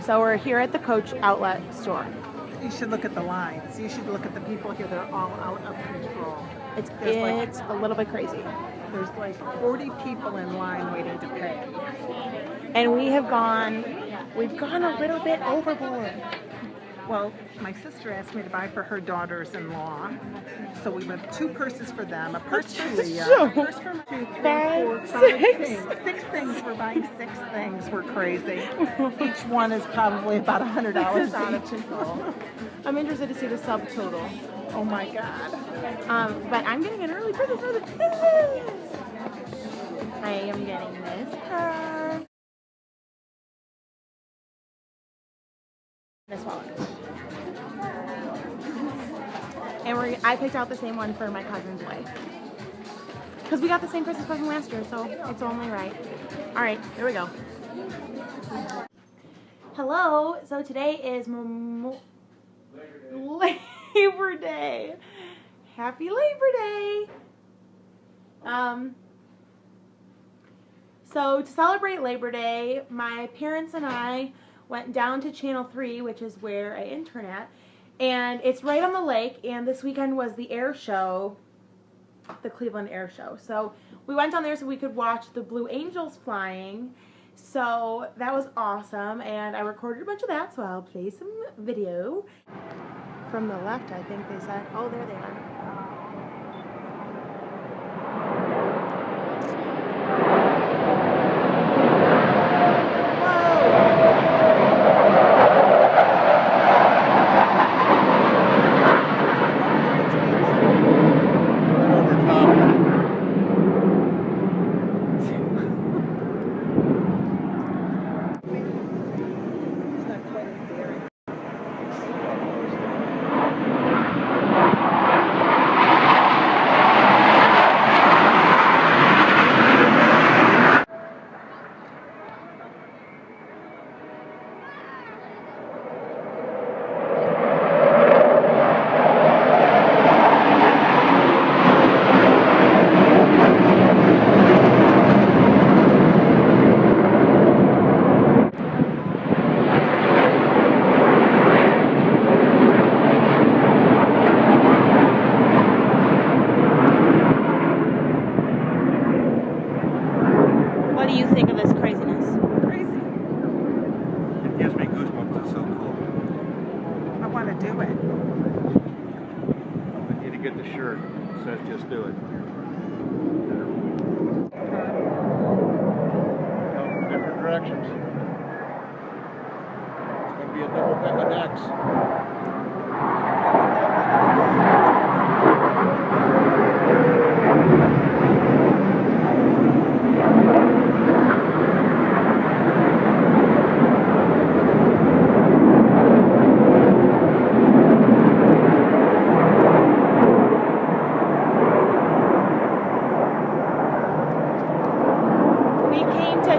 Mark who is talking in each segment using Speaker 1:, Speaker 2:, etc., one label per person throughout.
Speaker 1: So we're here at the Coach outlet store.
Speaker 2: You should look at the lines. You should look at the people here. They're all out of control.
Speaker 1: It's
Speaker 2: There's
Speaker 1: a little bit crazy.
Speaker 2: There's like 40 people in line waiting to pay.
Speaker 1: And we've gone a little bit overboard.
Speaker 2: Well, my sister asked me to buy for her daughters-in-law. So we went 2 purses for them, a purse for Leah, a purse for 2, 3, 4, 5 things. 6 things. We're buying 6 things. We're crazy. Each one is probably about $100 out of control.
Speaker 1: I'm interested to see the subtotal.
Speaker 2: Oh my God.
Speaker 1: But I'm getting an early present for the I am getting this purse. This wallet. And I picked out the same one for my cousin's wife. Because we got the same Christmas present last year, so it's only right. Alright, here we go. Hello, so today is Labor Day. Happy Labor Day! So to celebrate Labor Day, my parents and I went down to Channel 3, which is where I intern at, and it's right on the lake, and this weekend was the air show, the Cleveland Air Show. So we went down there so we could watch the Blue Angels flying, so that was awesome, and I recorded a bunch of that, so I'll play some video. From the left, I think they said, oh, there they are. What do you think of this craziness?
Speaker 2: Crazy.
Speaker 3: It gives me goosebumps. It's so cool.
Speaker 2: I want to do it.
Speaker 3: I need to get the shirt. It says just do it. Go different directions. It's going to be a double pick of necks.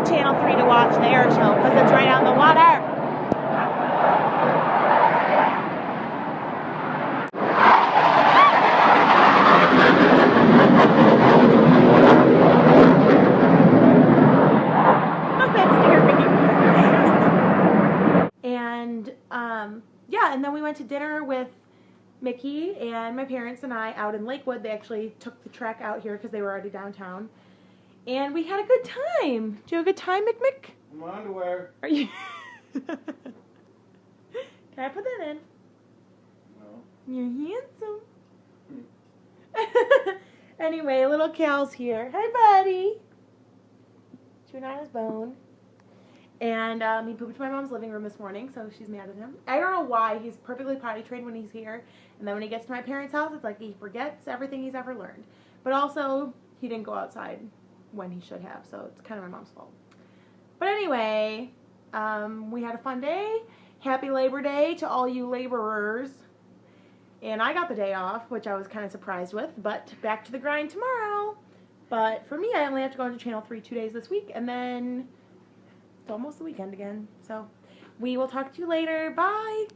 Speaker 1: Channel 3 to watch the air show because it's right out in the water. That scared me. And yeah, and then we went to dinner with Mickey and my parents and I out in Lakewood. They actually took the trek out here because they were already downtown. And we had a good time. Did you have a good time, Mick?
Speaker 3: My underwear.
Speaker 1: Are you? Can I put that in?
Speaker 3: No.
Speaker 1: You're handsome. Anyway, little Cal's here. Hi, buddy. Chewing on his bone. And he pooped in my mom's living room this morning, so she's mad at him. I don't know why. He's perfectly potty trained when he's here. And then when he gets to my parents' house, it's like he forgets everything he's ever learned. But also, he didn't go outside when he should have, so it's kind of my mom's fault. But anyway, we had a fun day. Happy Labor Day to all you laborers. And I got the day off, which I was kind of surprised with, but back to the grind tomorrow. But for me, I only have to go into Channel 3 2 days this week, and then it's almost the weekend again. So we will talk to you later. Bye!